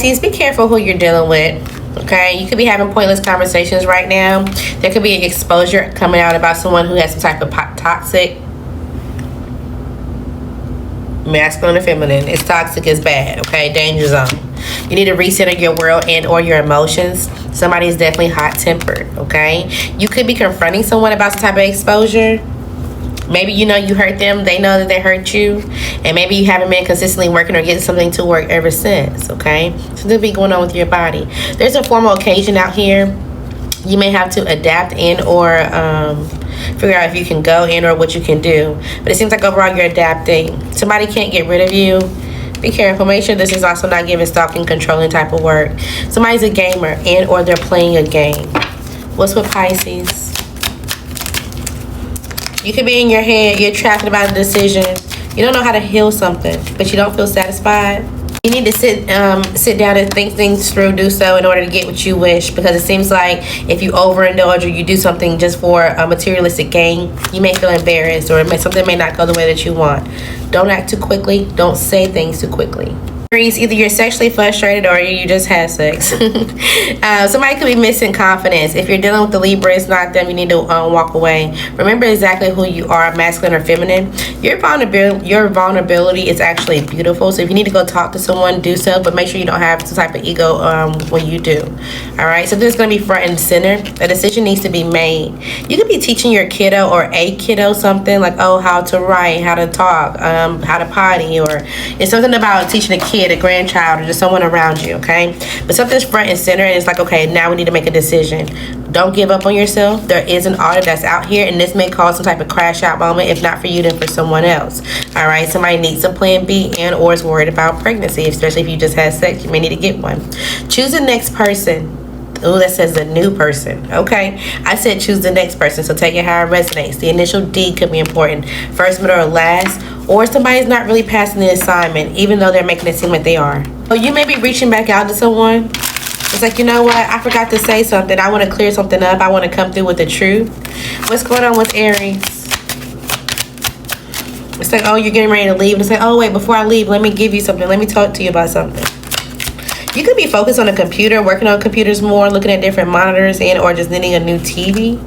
Pisces, be careful who you're dealing with. Okay, you could be having pointless conversations right now. There could be an exposure coming out about someone who has some type of toxic, masculine or feminine. It's toxic, it's bad. Okay, danger zone. You need to recenter your world and or your emotions. Somebody is definitely hot-tempered. Okay, you could be confronting someone about some type of exposure. Maybe you know you hurt them, they know that they hurt you, and maybe you haven't been consistently working or getting something to work ever since. Okay, something be going on with your body. There's a formal occasion out here. You may have to adapt in or figure out if you can go in or what you can do, but it seems like overall you're adapting. Somebody can't get rid of you. Be careful. Make sure this is also not giving stalking, controlling type of work. Somebody's a gamer and or they're playing a game. What's with Pisces? You could be in your head, you're trapped about a decision. You don't know how to heal something, but you don't feel satisfied. You need to sit down and think things through, do so in order to get what you wish, because it seems like if you overindulge or you do something just for a materialistic gain, you may feel embarrassed or something may not go the way that you want. Don't act too quickly. Don't say things too quickly. Aries, either you're sexually frustrated or you just had sex. Somebody could be missing confidence. If you're dealing with the Libra, it's not them. You need to walk away. Remember exactly who you are, masculine or feminine. Your vulnerability is actually beautiful. So if you need to go talk to someone, do so. But make sure you don't have some type of ego when you do. All right. So there's going to be front and center. A decision needs to be made. You could be teaching your kiddo or a kiddo something like, oh, how to write, how to talk, how to potty, or it's something about teaching a kid, a grandchild, or just someone around you. Okay, but something's front and center and it's like, okay, now we need to make a decision. Don't give up on yourself. There is an audit that's out here, and this may cause some type of crash out moment. If not for you, then for someone else. All right, somebody needs a plan B and or is worried about pregnancy, especially if you just had sex. You may need to get one. Choose the next person. Oh, that says the new person. Okay, I said choose the next person, so take it how it resonates. The initial D could be important. First, middle, or last. Or somebody's not really passing the assignment, even though they're making it seem like they are. So you may be reaching back out to someone. It's like, you know what? I forgot to say something. I want to clear something up. I want to come through with the truth. What's going on with Aries? It's like, oh, you're getting ready to leave. And it's like, oh, wait, before I leave, let me give you something. Let me talk to you about something. You could be focused on a computer, working on computers more, looking at different monitors and or just needing a new TV.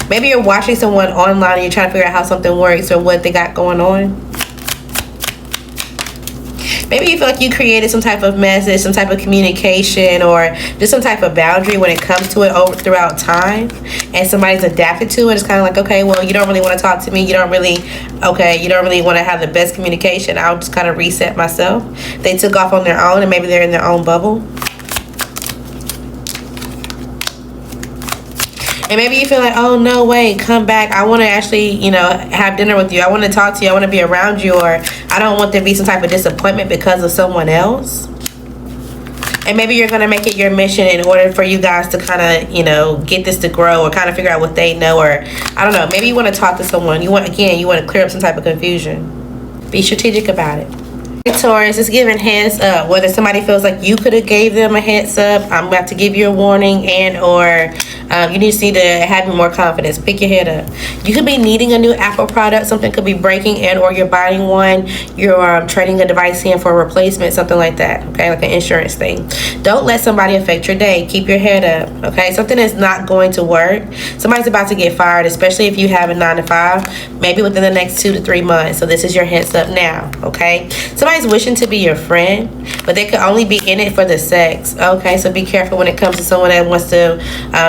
Maybe you're watching someone online and you're trying to figure out how something works or what they got going on. Maybe you feel like you created some type of message, some type of communication, or just some type of boundary when it comes to it throughout time, and somebody's adapted to it. It's kind of like, okay, well, you don't really want to talk to me. You don't really want to have the best communication. I'll just kind of reset myself. They took off on their own, and maybe they're in their own bubble. And maybe you feel like, oh, no, wait, come back. I want to actually, have dinner with you. I want to talk to you. I want to be around you. Or I don't want there to be some type of disappointment because of someone else. And maybe you're going to make it your mission in order for you guys to kind of, get this to grow or kind of figure out what they know. Or, I don't know, maybe you want to talk to someone. You want to clear up some type of confusion. Be strategic about it. Taurus, is giving heads up. Whether somebody feels like you could have gave them a heads up, I'm about to give you a warning, and or you just need to have more confidence. Pick your head up. You could be needing a new Apple product. Something could be breaking, and or you're buying one. You're trading a device in for a replacement, something like that. Okay, like an insurance thing. Don't let somebody affect your day. Keep your head up. Okay, something is not going to work. Somebody's about to get fired, especially if you have a 9-to-5, maybe within the next 2 to 3 months. So this is your heads up now. Okay, somebody's wishing to be your friend, but they could only be in it for the sex. Okay, so be careful when it comes to someone that wants to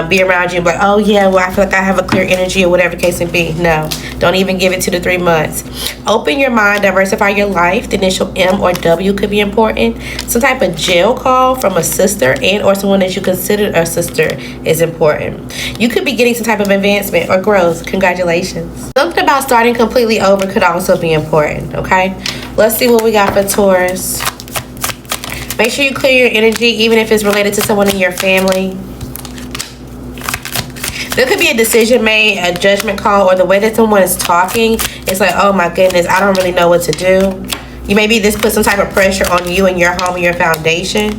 be around you, but oh yeah, well, I feel like I have a clear energy or whatever case may be. No, don't even give it 2 to 3 months. Open your mind, diversify your life. The initial M or W could be important. Some type of jail call from a sister and or someone that you consider a sister is important. You could be getting some type of advancement or growth. Congratulations. Something about starting completely over could also be important. Okay, let's see what we got for Taurus. Make sure you clear your energy, even if it's related to someone in your family. There could be a decision made, a judgment call, or the way that someone is talking. It's like, oh my goodness, I don't really know what to do. You maybe this put some type of pressure on you and your home and your foundation.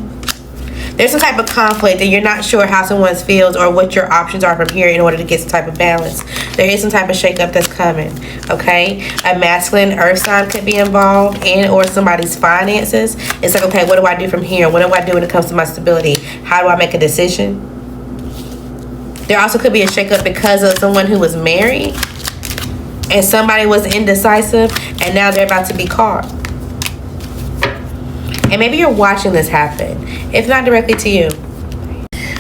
There's some type of conflict and you're not sure how someone feels or what your options are from here in order to get some type of balance. There is some type of shakeup that's coming, okay? A masculine earth sign could be involved and or somebody's finances. It's like, okay, what do I do from here? What do I do when it comes to my stability? How do I make a decision? There also could be a shakeup because of someone who was married and somebody was indecisive and now they're about to be caught. And maybe you're watching this happen, if not directly to you.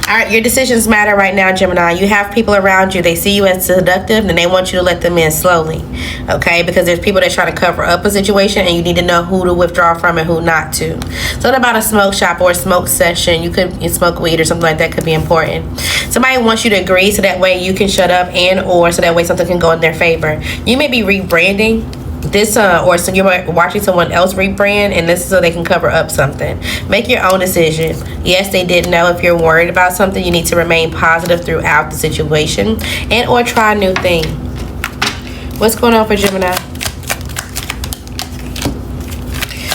All right, your decisions matter right now, Gemini. You have people around you. They see you as seductive and they want you to let them in slowly, okay? Because there's people that try to cover up a situation and you need to know who to withdraw from and who not to. Something about a smoke shop or a smoke session. You smoke weed or something like that could be important. Somebody wants you to agree so that way you can shut up and or so that way something can go in their favor. You may be rebranding this or so you're watching someone else rebrand and this is so they can cover up something. Make your own decision. Yes, they didn't know. If you're worried about something, you need to remain positive throughout the situation and or try a new thing. What's going on for Gemini?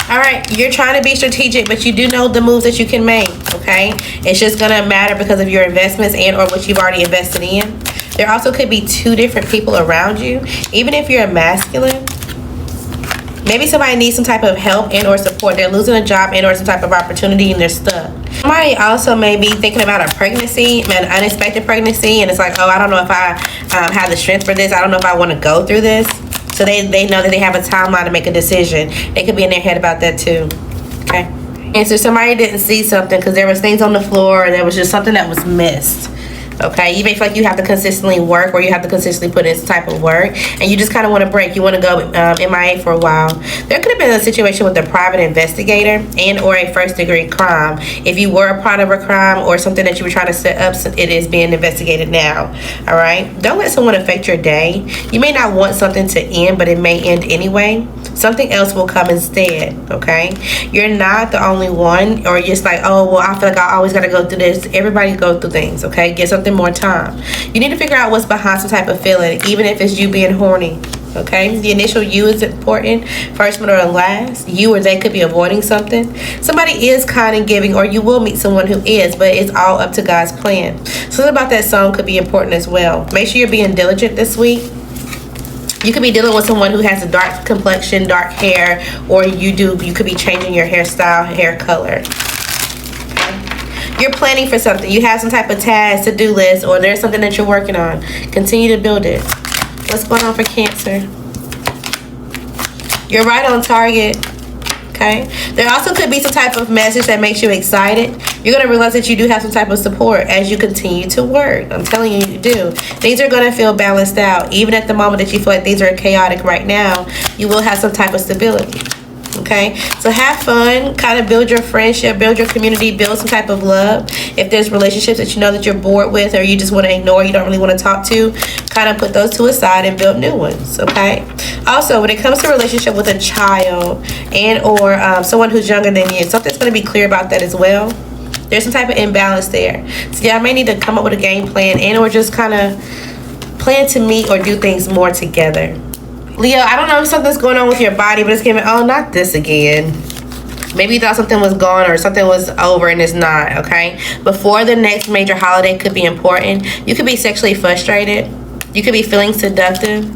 All right, you're trying to be strategic, but you do know the moves that you can make, okay? It's just gonna matter because of your investments and or what you've already invested in. There also could be two different people around you. Even if you're a masculine, maybe somebody needs some type of help and or support. They're losing a job and or some type of opportunity and they're stuck. Somebody also may be thinking about a pregnancy, an unexpected pregnancy, and it's like, oh, I don't know if I have the strength for this. I don't know if I want to go through this. So they know that they have a timeline to make a decision. They could be in their head about that too, okay? And so somebody didn't see something because there was things on the floor or there was just something that was missed. Okay, you may feel like you have to consistently work or you have to consistently put in some type of work and you just kind of want to break. You want to go MIA for a while. There could have been a situation with a private investigator and or a first degree crime. If you were a part of a crime or something that you were trying to set up, it is being investigated now. All right, don't let someone affect your day. You may not want something to end, but it may end anyway. Something else will come instead, okay? You're not the only one or you're just like, oh, well, I feel like I always got to go through this. Everybody go through things, okay? Get something more time. You need to figure out what's behind some type of feeling, even if it's you being horny, okay? The initial you is important, first, middle, or last. You or they could be avoiding something. Somebody is kind and giving or you will meet someone who is, but it's all up to God's plan. Something about that song could be important as well. Make sure you're being diligent this week. You could be dealing with someone who has a dark complexion, dark hair, or you could be changing your hairstyle, hair color. Okay. You're planning for something. You have some type of task, to-do list, or there's something that you're working on. Continue to build it. What's going on for Cancer? You're right on target. Okay. There also could be some type of message that makes you excited. You're going to realize that you do have some type of support as you continue to work. I'm telling you, you do. Things are going to feel balanced out. Even at the moment that you feel like things are chaotic right now, you will have some type of stability. Okay, so have fun, kind of build your friendship, build your community, build some type of love. If there's relationships that you know that you're bored with or you just want to ignore, you don't really want to talk to, kind of put those to a side and build new ones, okay? Also, when it comes to a relationship with a child and or someone who's younger than you, something's going to be clear about that as well. There's some type of imbalance there. So y'all may need to come up with a game plan and or just kind of plan to meet or do things more together. Leo, I don't know if something's going on with your body, but it's giving, oh, not this again. Maybe you thought something was gone or something was over and it's not, okay? Before the next major holiday could be important. You could be sexually frustrated. You could be feeling seductive.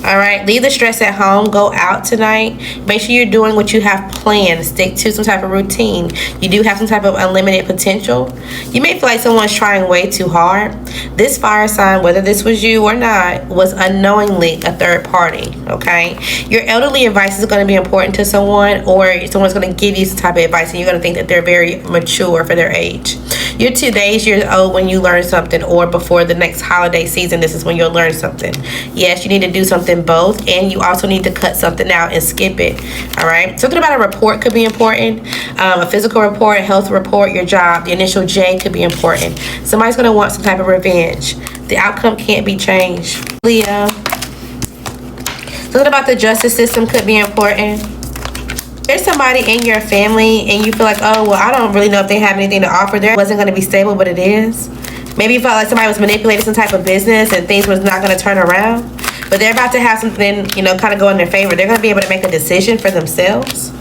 All right, leave the stress at home. Go out tonight. Make sure you're doing what you have planned. Stick to some type of routine. You do have some type of unlimited potential. You may feel like someone's trying way too hard. This fire sign, whether this was you or not, was unknowingly a third party, okay? Your elderly advice is going to be important to someone, or someone's going to give you some type of advice and you're going to think that they're very mature for their age. You're 2 days years old when you learn something, or before the next holiday season, this is when you'll learn something. Yes, you need to do something both, and you also need to cut something out and skip it. All right, something about a report could be important. A physical report, a health report, your job, the initial J could be important. Somebody's going to want some type of revenge. The outcome can't be changed. Leo, something about the justice system could be important. There's somebody in your family and you feel like, oh, well, I don't really know if they have anything to offer. There wasn't going to be stable, but it is. Maybe you felt like somebody was manipulating some type of business and things was not going to turn around. But they're about to have something, you know, kind of go in their favor. They're going to be able to make a decision for themselves.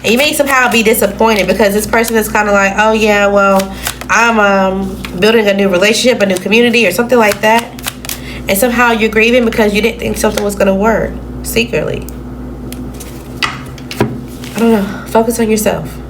And you may somehow be disappointed because this person is kind of like, oh yeah, well, I'm building a new relationship, a new community, or something like that. And somehow you're grieving because you didn't think something was going to work secretly. I don't know. Focus on yourself.